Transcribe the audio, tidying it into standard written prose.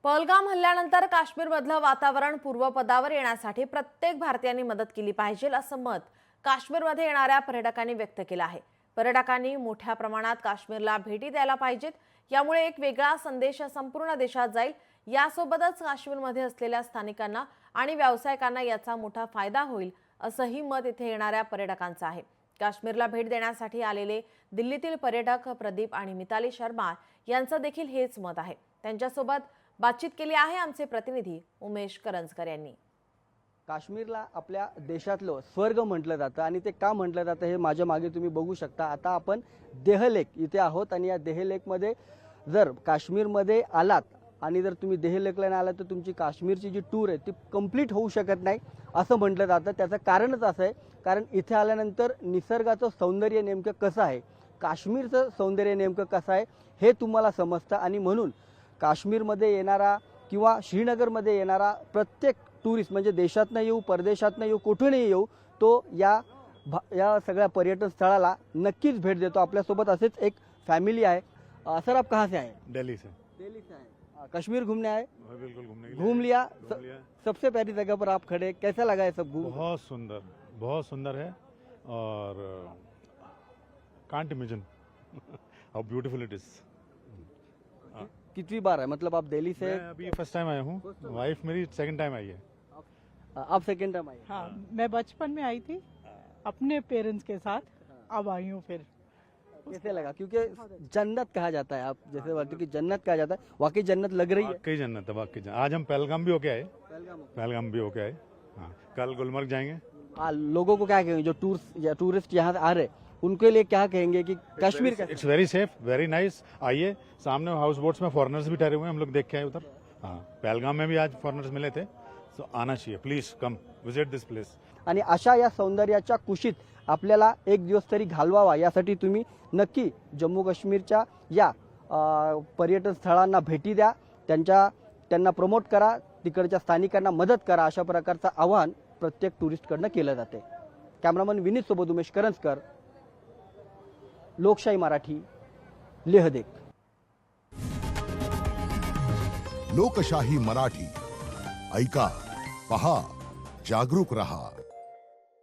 पहलगाम हल्ल्यानंतर काश्मीरमधलं वातावरण पूर्वपदावर येण्यासाठी प्रत्येक भारतीयांनी मदत केली पाहिजे असं मत काश्मीरमध्ये येणाऱ्या पर्यटकांनी व्यक्त केलं आहे। पर्यटकांनी मोठ्या प्रमाणात काश्मीरला भेटी द्यायला पाहिजेत। यामुळे एक वेगळा संदेश संपूर्ण देशात जाईल। यासोबतच काश्मीरमध्ये असलेल्या स्थानिकांना आणि व्यावसायिकांना याचा मोठा फायदा होईल असंही मत इथे येणाऱ्या पर्यटकांचं आहे। काश्मीरला भेट देण्यासाठी आलेले दिल्लीतील पर्यटक प्रदीप आणि मिताली शर्मा यांचं देखील हेच मत आहे। त्यांच्यासोबत बातचीत केली आहे आमचे प्रतिनिधी उमेश करंजकर यांनी। काश्मीरला आपल्या देशातलं स्वर्ग म्हटलं जातं आणि ते का म्हटलं जातं हे माझ्या मागे तुम्ही बघू शकता। आता आपण देहलेक इथे आहोत आणि या देहलेकमध्ये जर काश्मीरमध्ये आलात आणि जर तुम्ही देहलेकला नाही आलात तर तुमची काश्मीरची जी टूर आहे ती कंप्लीट होऊ शकत नाही असं म्हटलं जातं। त्याचं कारणच असं आहे कारण इथे आल्यानंतर निसर्गाचं सौंदर्य नेमकं कसं आहे, काश्मीरचं सौंदर्य नेमकं कसं आहे हे तुम्हाला समजतं आणि म्हणून काश्मीरमध्ये येणारा किंवा श्रीनगरमध्ये येणारा प्रत्येक टुरिस्ट म्हणजे देशातनं येऊ परदेशातनं येऊ कुठूनही येऊ तो या सगळ्या पर्यटन स्थळाला नक्कीच भेट देतो। आपल्यासोबत असेच एक फॅमिली आहे। सर आप कहाँ से आए? दिल्ली से आए। कश्मीर घूमने आए? बिल्कुल घूमने घूम लिया। सबसे पहली जगह पर आप खड़े, कैसा लगा है सब घूम? बहुत सुंदर है और can't imagine how beautiful it is. कितनी बार है मतलब आप दिल्ली से? मैं अभी फर्स्ट टाइम आया हूँ, वाइफ मेरी सेकंड टाइम आई है। आप सेकंड टाइम आई? हाँ, मैं बचपन में आई थी अपने पेरेंट्स के साथ, अब आई हूँ फिर। कैसे लगा? क्योंकि जन्नत कहा जाता है, आप जैसे बोलते कि जन्नत कहा जाता है, वाकई जन्नत लग रही है। वाकई जन्नत है, वाकई जन्नत। आज हम पहलगाम भी होके आए, पहलगाम भी होके आए। हाँ, कल गुलमर्ग जाएंगे। लोगों को क्या कहेंगे जो टूरिस्ट यहाँ आ रहे उनके लिए क्या कहेंगे कि कश्मीर का? It's very safe, very nice. आइए, सामने हाउस बोट्स में फॉरेनर्स भी ठहरे हुए हैं, हम लोग देख के आए उधर। हाँ, पहलगाम में भी आज फॉरेनर्स मिले थे, सो आना चाहिए, please come visit this place. आणि अशा या सौंदर्याच्या कुशीत आपल्याला एक दिवस तरी घालवावा यासाठी तुम्ही नक्की जम्मू काश्मीरच्या या पर्यटन स्थळांना भेटी द्या, त्यांना प्रमोट करा, तिकडच्या स्थानिकांना मदत करा, अशा प्रकारचं आवाहन प्रत्येक टुरिस्टकडनं केलं जाते। कॅमेरामन विनीत सोबत उमेश करंजकर, लोकशाही मराठी, लेहदेक। लोकशाही मराठी ऐका, पहा, जागरूक रहा।